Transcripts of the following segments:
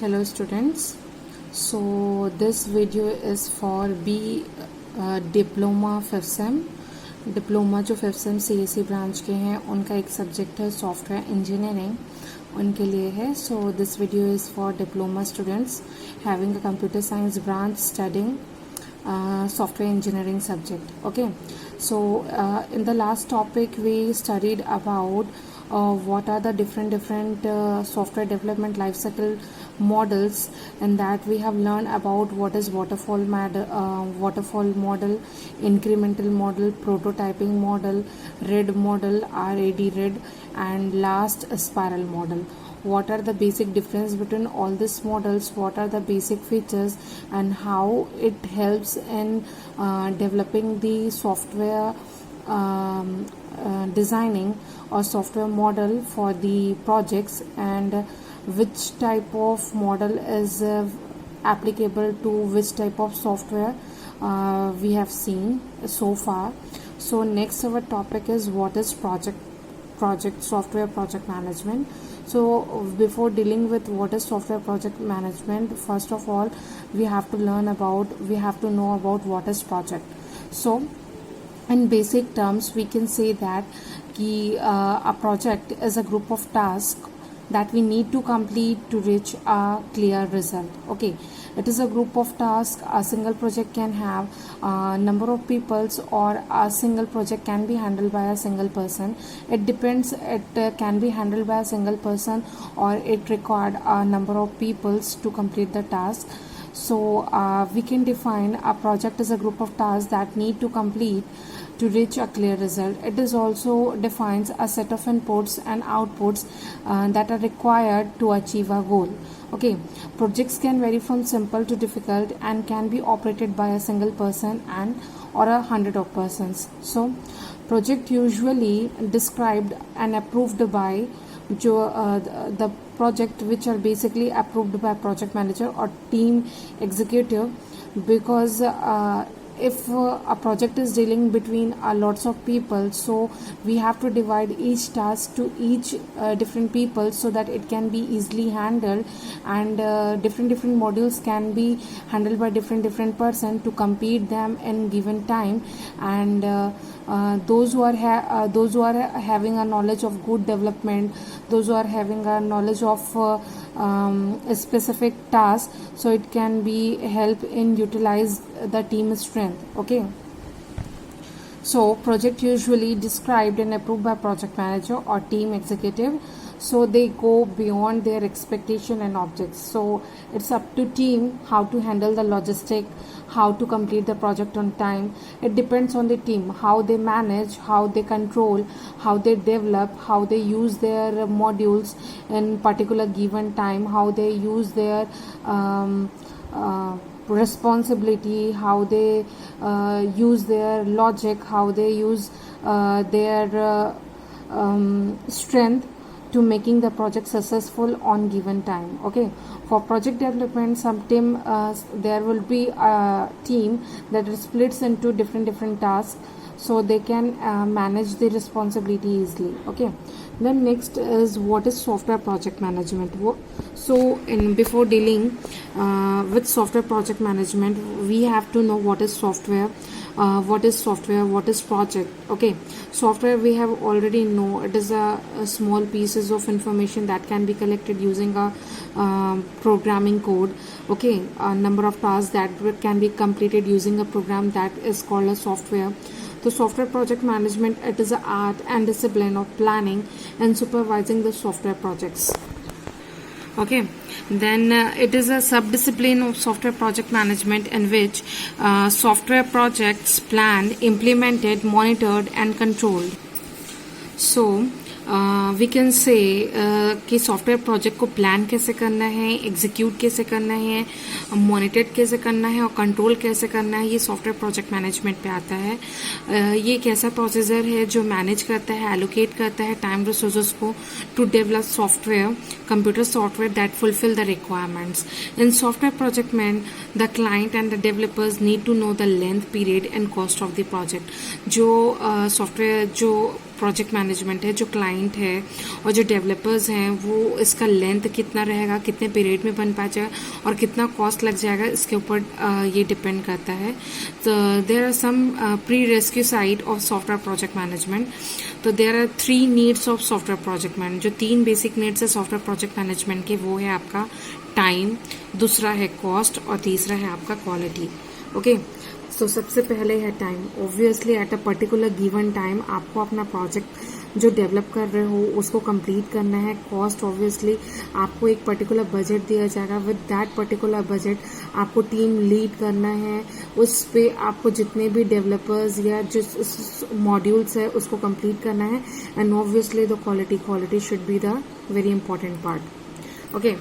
Hello students, so this video is for B diploma fifth sem. Diploma जो fifth sem CSE branch के हैं उनका एक subject है सॉफ्टवेयर इंजीनियरिंग, उनके लिए है। So this video is for diploma students having a computer science branch studying software engineering subject. Okay, so in the last topic we studied about what are the different software development lifecycle models, and that we have learned about what is waterfall model, incremental model, prototyping model, RAD model, RAD, and last spiral model. What are the basic difference between all these models, what are the basic features, and how it helps in developing the software designing or software model for the projects, and which type of model is applicable to which type of software we have seen so far. So next our topic is what is software project management. So before dealing with what is software project management, first of all we have to know about what is project. So in basic terms we can say that a project is a group of tasks that we need to complete to reach a clear result. Okay, it is a group of tasks. A single project can have a number of peoples, or a single project can be handled by a single person. It depends. It can be handled by a single person, or it required a number of peoples to complete the task. So we can define a project as a group of tasks that need to complete to reach a clear result. It is also defines a set of inputs and outputs that are required to achieve a goal. Okay, projects can vary from simple to difficult and can be operated by a single person or 100 of persons. So project usually described and approved by the project, which are basically approved by project manager or team executive, because if a project is dealing between lots of people, so we have to divide each task to each different people so that it can be easily handled, and different modules can be handled by different person to complete them in given time. And those who are having a knowledge of good development, those who are having a knowledge of a specific task, so it can be help in utilize the team strength. Okay, so project usually described and approved by project manager or team executive, so they go beyond their expectation and objects. So it's up to team how to handle the logistic, how to complete the project on time. It depends on the team, how they manage, how they control, how they develop, how they use their modules in particular given time, how they use their responsibility, how they use their logic, how they use their strength to making the project successful on given time. Okay, for project development, some team there will be a team that splits into different tasks, so they can manage the responsibility easily. Okay, then next is what is software project management. So before dealing with software project management, we have to know what is software, what is project. Okay, software we have already know, it is a small pieces of information that can be collected using a programming code. Okay, a number of tasks that can be completed using a program, that is called a software. So software project management, it is an art and discipline of planning and supervising the software projects. Okay, then it is a sub-discipline of software project management in which software projects planned, implemented, monitored and controlled. So we can say कि software project को plan कैसे करना है, execute कैसे करना है, monitor कैसे करना है और कंट्रोल कैसे करना है, ये सॉफ्टवेयर प्रोजेक्ट मैनेजमेंट पे आता है. ये एक ऐसा प्रोसेसर है जो मैनेज करता है, एलोकेट करता है टाइम रिसोर्सेज को to develop software, computer software that fulfil the requirements. In software project में the client and the developers need to know the length, period and cost of the project. जो software जो project management है, जो client है और जो developers हैं, वो इसका लेंथ कितना रहेगा, कितने पीरियड में बन पाएगा और कितना कॉस्ट लग जाएगा, इसके ऊपर ये डिपेंड करता है. तो there are some prerequisites of software project management. तो there are 3 needs of software project management. जो 3 बेसिक नीड्स है सॉफ्टवेयर प्रोजेक्ट मैनेजमेंट के, वो है आपका टाइम, दूसरा है कॉस्ट और तीसरा है आपका क्वालिटी. ओके, सो सबसे पहले है time. Obviously at a particular given time आपको अपना प्रोजेक्ट जो डेवलप कर रहे हो उसको कंप्लीट करना है. कॉस्ट, ऑब्वियसली आपको एक पर्टिकुलर बजट दिया जाएगा. विद दैट पर्टिकुलर बजट आपको टीम लीड करना है. उस पे आपको जितने भी डेवलपर्स या जो मॉड्यूल्स है उसको कंप्लीट करना है. And obviously the quality should be the very important part. Okay,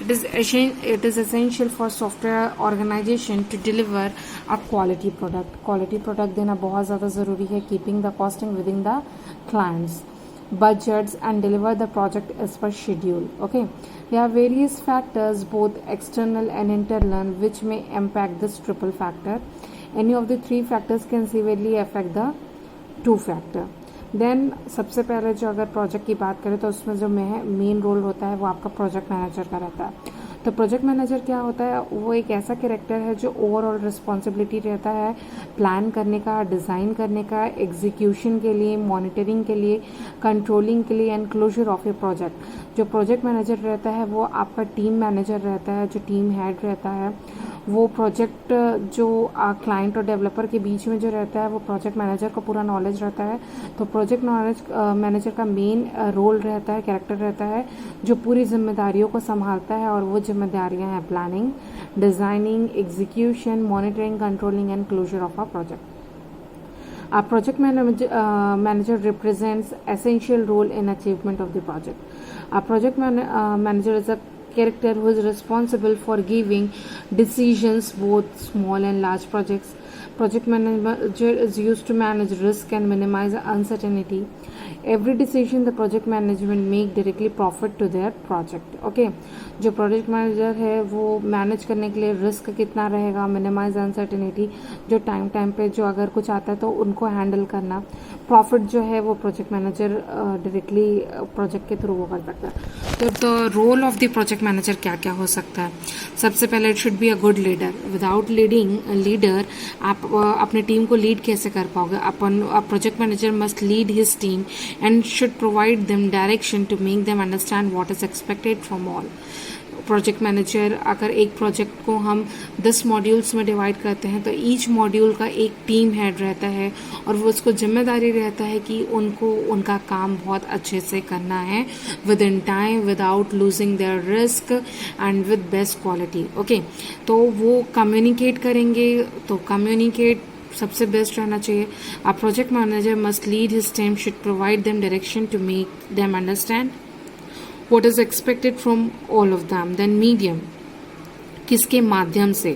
it is essential for software organization to deliver a quality product. Quality product देना बहुत ज़्यादा ज़रूरी है. Keeping the costing within the clients budgets and deliver the project as per schedule. Okay, there are various factors, both external and internal, which may impact this triple factor. Any of the 3 factors can severely affect the 2 factor. Then सबसे पहले जो अगर project की बात करें तो उसमें जो मेन रोल होता है वो आपका प्रोजेक्ट मैनेजर का रहता है. तो प्रोजेक्ट मैनेजर क्या होता है, वो एक ऐसा कैरेक्टर है जो ओवरऑल रिस्पॉन्सिबिलिटी रहता है प्लान करने का, डिज़ाइन करने का, एग्जीक्यूशन के लिए, मॉनिटरिंग के लिए, कंट्रोलिंग के लिए and closure of a project. जो प्रोजेक्ट मैनेजर रहता है वो आपका टीम मैनेजर रहता है, जो टीम हेड रहता है. वो प्रोजेक्ट जो क्लाइंट और डेवलपर के बीच में जो रहता है वो प्रोजेक्ट मैनेजर का पूरा नॉलेज रहता है. तो प्रोजेक्ट मैनेजर का मेन रोल रहता है, कैरेक्टर रहता है जो पूरी जिम्मेदारियों को संभालता है. और वो जिम्मेदारियां हैं planning, designing, execution, monitoring, controlling and closure of a project. A project manager represents essential role in achievement of the project. A project manager is a character who is responsible for giving decisions both small and large projects. Project manager is used to manage risk and minimize uncertainty. Every decision the project management make directly profit to their project. Okay, जो project manager है वो manage करने के लिए risk कितना रहेगा, minimise uncertainty, जो time पे जो अगर कुछ आता है तो उनको हैंडल करना, प्रॉफिट जो है वो प्रोजेक्ट मैनेजर डायरेक्टली प्रोजेक्ट के थ्रू वो कर सकता है. तो the role of the project manager क्या क्या हो सकता है. सबसे पहले it should be a good leader. Without leader आप अपने टीम को लीड कैसे कर पाओगे. Project manager must lead his team and should provide them direction to make them understand what is expected from all. Project manager, अगर एक project को हम 10 मॉड्यूल्स में डिवाइड करते हैं तो ईच मॉड्यूल का एक टीम हेड रहता है और वो उसको जिम्मेदारी रहता है कि उनको उनका काम बहुत अच्छे से करना है with in time, without losing their risk and with best quality. Okay, तो वो कम्युनिकेट करेंगे. तो कम्युनिकेट सबसे बेस्ट रहना चाहिए. A project manager must lead his team, should provide them direction to make them understand what is expected from all of them. Then medium, किसके माध्यम से.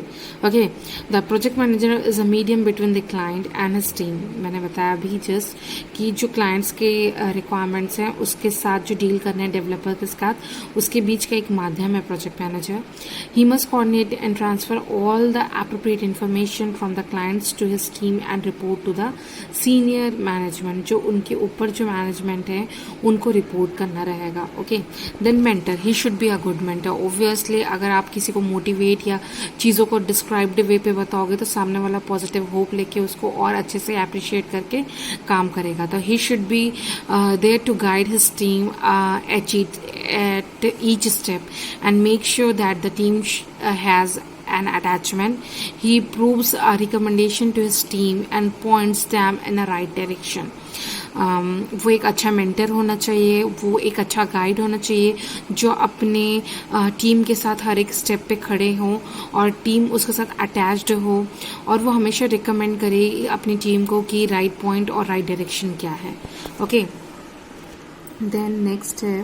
Okay, the project manager is a medium between the client and his team. मैंने बताया अभी just कि जो clients के requirements हैं उसके साथ जो डील करने हैं डेवलपर के साथ, उसके बीच का एक माध्यम है project manager. He must coordinate and transfer all the appropriate information from the clients to his team and report to the senior management. जो उनके ऊपर जो मैनेजमेंट है उनको रिपोर्ट करना रहेगा. Okay, then mentor, he should be a good mentor. Obviously अगर आप किसी को मोटिवेट या चीज़ों को डिस्क्राइब्ड वे पे बताओगे तो सामने वाला पॉजिटिव होप लेके उसको और अच्छे से अप्रिशिएट करके काम करेगा. तो he should be there to guide his team at each step and make sure that the team has an attachment. He proves a recommendation to his team and points them in the right direction. वो एक अच्छा mentor होना चाहिए, वो एक अच्छा guide होना चाहिए जो अपने टीम के साथ हर एक स्टेप पे खड़े हों और टीम उसके साथ अटैच्ड हो और वो हमेशा रिकमेंड करे अपनी टीम को कि राइट पॉइंट और राइट डायरेक्शन क्या है. ओके, देन नेक्स्ट है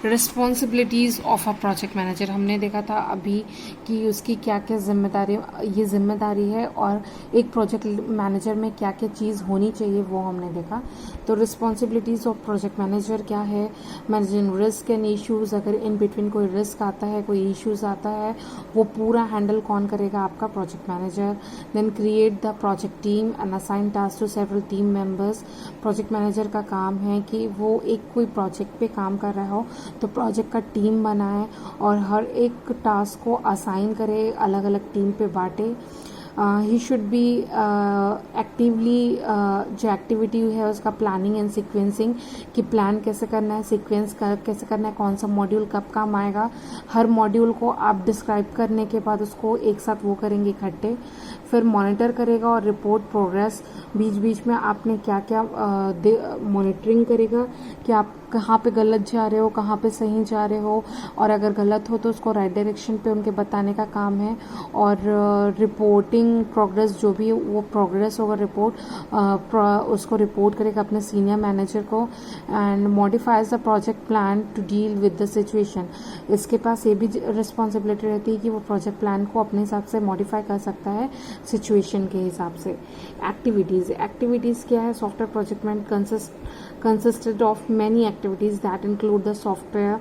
responsibilities of a project manager, हमने देखा था अभी कि उसकी क्या क्या जिम्मेदारी है और एक प्रोजेक्ट मैनेजर में क्या क्या चीज़ होनी चाहिए वो हमने देखा। तो रिस्पॉन्सिबिलिटीज़ ऑफ प्रोजेक्ट मैनेजर क्या है? मैनेजिंग रिस्क एंड इश्यूज़, अगर इन बिटवीन कोई रिस्क आता है, कोई इश्यूज़ आता है, वो पूरा हैंडल कौन करेगा? आपका project manager. Then create the project team and assign task to several team members. Project manager का काम है कि वो एक कोई प्रोजेक्ट पे काम कर रहा हो तो प्रोजेक्ट का टीम बनाए और हर एक टास्क को असाइन करे, अलग अलग टीम पे बांटे। ही शुड बी एक्टिवली, जो एक्टिविटी है उसका प्लानिंग एंड सीक्वेंसिंग, कि प्लान कैसे करना है, सीक्वेंस कैसे करना है, कौन सा मॉड्यूल कब काम आएगा। हर मॉड्यूल को आप डिस्क्राइब करने के बाद उसको एक साथ वो करेंगे इकट्ठे। फिर मॉनिटर करेगा और रिपोर्ट प्रोग्रेस, बीच बीच में आपने क्या क्या मॉनिटरिंग करेगा कि आप कहाँ पे गलत जा रहे हो, कहाँ पे सही जा रहे हो, और अगर गलत हो तो उसको राइट डायरेक्शन पे उनके बताने का काम है। और रिपोर्टिंग प्रोग्रेस, जो भी वो प्रोग्रेस होगा रिपोर्ट उसको रिपोर्ट करेगा अपने सीनियर मैनेजर को। And modifies the project plan to deal with the situation, इसके पास ये भी रिस्पॉन्सिबिलिटी रहती है कि वो प्रोजेक्ट प्लान को अपने हिसाब से मॉडिफाई कर सकता है सिचुएशन के हिसाब से। एक्टिविटीज़ क्या है? Software project man consisted of many activities that include the software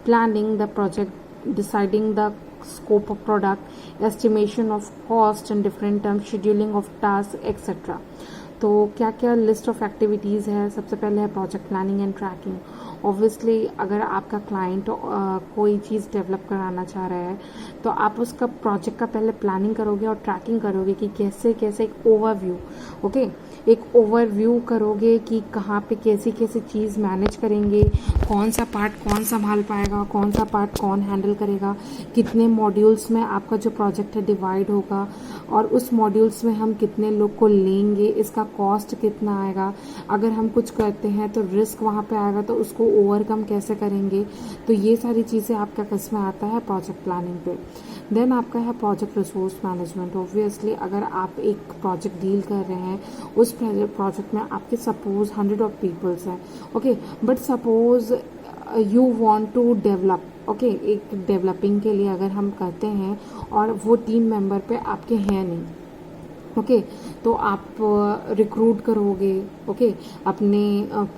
planning, the project deciding the scope of product, estimation of cost and different terms, scheduling of tasks, etc. तो क्या क्या list of activities है? सबसे पहले है project planning and tracking. Obviously अगर आपका client कोई चीज़ डेवलप कराना चाह रहा है तो आप उसका प्रोजेक्ट का पहले प्लानिंग करोगे और ट्रैकिंग करोगे कि कैसे कैसे एक ओवरव्यू, ओके, एक ओवरव्यू करोगे कि कहाँ पे कैसी कैसी चीज़ मैनेज करेंगे, कौन सा पार्ट कौन संभाल पाएगा, कौन सा पार्ट कौन हैंडल करेगा, कितने मॉड्यूल्स में आपका जो प्रोजेक्ट है डिवाइड होगा और उस मॉड्यूल्स में हम कितने लोग को लेंगे, इसका कॉस्ट कितना आएगा, अगर हम कुछ करते हैं तो रिस्क वहाँ पे आएगा तो उसको ओवरकम कैसे करेंगे। तो ये सारी चीज़ें आपका किसमें आता है? प्रोजेक्ट प्लानिंग पे। देन आपका है प्रोजेक्ट रिसोर्स मैनेजमेंट। ऑब्वियसली अगर आप एक प्रोजेक्ट डील कर रहे हैं, उस प्रोजेक्ट में आपके सपोज 100 ऑफ पीपल्स हैं, okay, but suppose you want to develop, okay, एक डेवलपिंग के लिए अगर हम करते हैं और वो टीम मेंबर पे आपके हैं नहीं, ओके, तो आप रिक्रूट करोगे, ओके, अपने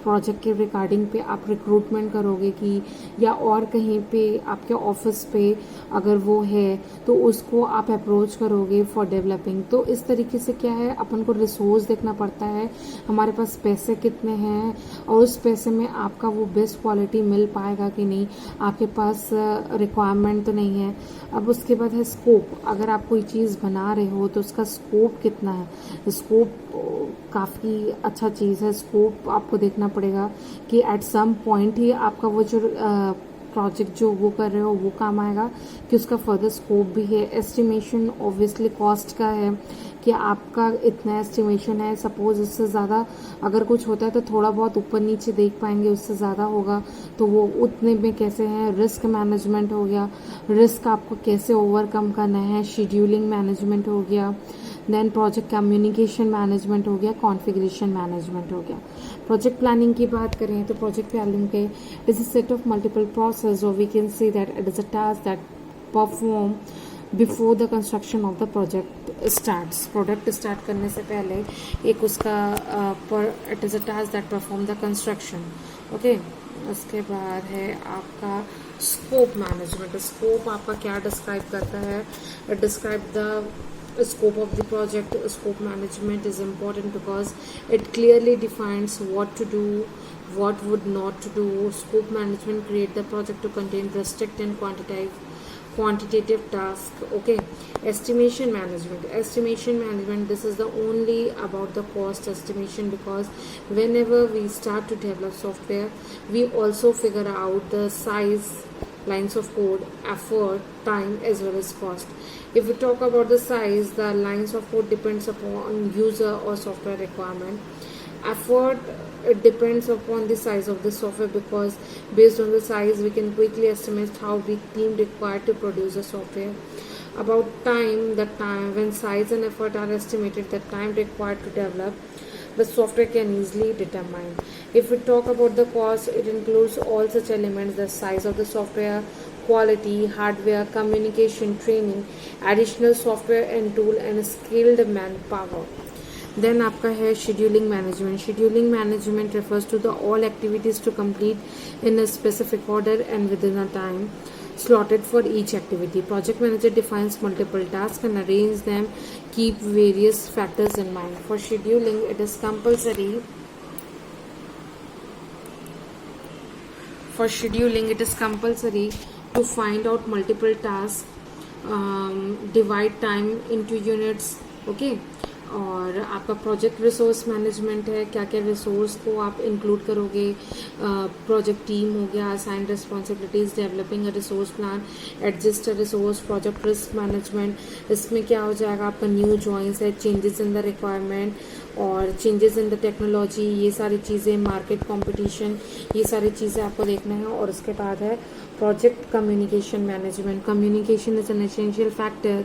प्रोजेक्ट के रिगार्डिंग पे आप रिक्रूटमेंट करोगे कि या और कहीं पे आपके ऑफिस पे अगर वो है तो उसको आप अप्रोच करोगे फॉर डेवलपिंग। तो इस तरीके से क्या है, अपन को रिसोर्स देखना पड़ता है, हमारे पास पैसे कितने हैं और उस पैसे में आपका वो बेस्ट क्वालिटी मिल पाएगा कि नहीं, आपके पास रिक्वायरमेंट तो नहीं है। अब उसके बाद है स्कोप, अगर आप कोई चीज़ बना रहे हो तो उसका स्कोप कितना है। स्कोप काफ़ी अच्छा चीज़ है, स्कोप आपको देखना पड़ेगा कि एट सम पॉइंट ही आपका वो जो प्रोजेक्ट जो वो कर रहे हो वो काम आएगा कि उसका फर्दर स्कोप भी है। एस्टिमेशन ऑब्वियसली कॉस्ट का है कि आपका इतना एस्टिमेशन है, सपोज इससे ज़्यादा अगर कुछ होता है तो थोड़ा बहुत ऊपर नीचे देख पाएंगे, उससे ज़्यादा होगा तो वो उतने में कैसे हैं। रिस्क मैनेजमेंट हो गया, रिस्क आपको कैसे ओवरकम करना है। शेड्यूलिंग मैनेजमेंट हो गया। देन प्रोजेक्ट कम्युनिकेशन मैनेजमेंट हो गया, कॉन्फ़िगरेशन मैनेजमेंट हो गया। प्रोजेक्ट प्लानिंग की बात करें तो प्रोजेक्ट प्लानिंग के is a set of multiple process और we can say that it is a task that perform before the construction of the project starts. Product start करने से पहले एक उसका it is a task that perform the construction, okay. उसके बाद है आपका स्कोप मैनेजमेंट। स्कोप आपका क्या डिस्क्राइब करता है? It describe the scope of the project. Scope management is important because it clearly defines what to do, what would not to do. Scope management create the project to contain restrict and quantitative task, okay. Estimation management, this is the only about the cost estimation because whenever we start to develop software we also figure out the size, lines of code, effort, time as well as cost. If we talk about the size, the lines of code depends upon user or software requirement. Effort, it depends upon the size of the software because based on the size we can quickly estimate how big team required to produce a software. About time, the time when size and effort are estimated, the time required to develop. but software can easily determine. If we talk about the cost, it includes all such elements: the size of the software, quality, hardware, communication, training, additional software and tool, and skilled manpower. Then आपका है scheduling management. Scheduling management refers to the all activities to complete in a specific order and within a time slotted for each activity. Project manager defines multiple tasks and arrange them, keep various factors in mind. For scheduling, it is compulsory. For scheduling, it is compulsory to find out multiple tasks, divide time into units, okay. और आपका project resource management है, क्या क्या resource को आप include करोगे, project team हो गया, assign responsibilities, developing a resource plan, adjust a resource, project risk management. इसमें क्या हो जाएगा, आपका न्यू ज्वाइंस है, चेंजेस इन द रिक्वायरमेंट और चेंजेस इन द टेक्नोलॉजी, ये सारी चीज़ें, मार्केट कॉम्पिटिशन, ये सारी चीज़ें आपको देखना है. और उसके बाद है project communication management. Communication is an essential factor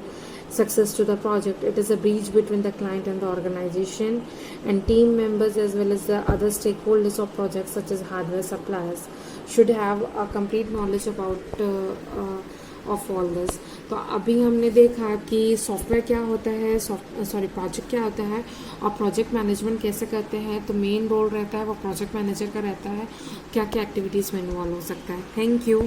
success to the project. It is a bridge between the client and the organization and team members as well as the other stakeholders of projects such as hardware suppliers should have a complete knowledge about of all this. तो अभी हमने देखा कि software क्या होता है, project क्या होता है और प्रोजेक्ट मैनेजमेंट कैसे करते हैं. तो मेन रोल रहता है वो प्रोजेक्ट मैनेजर का रहता है, क्या क्या एक्टिविटीज़ में इन्वॉल्व हो सकता है. Thank you.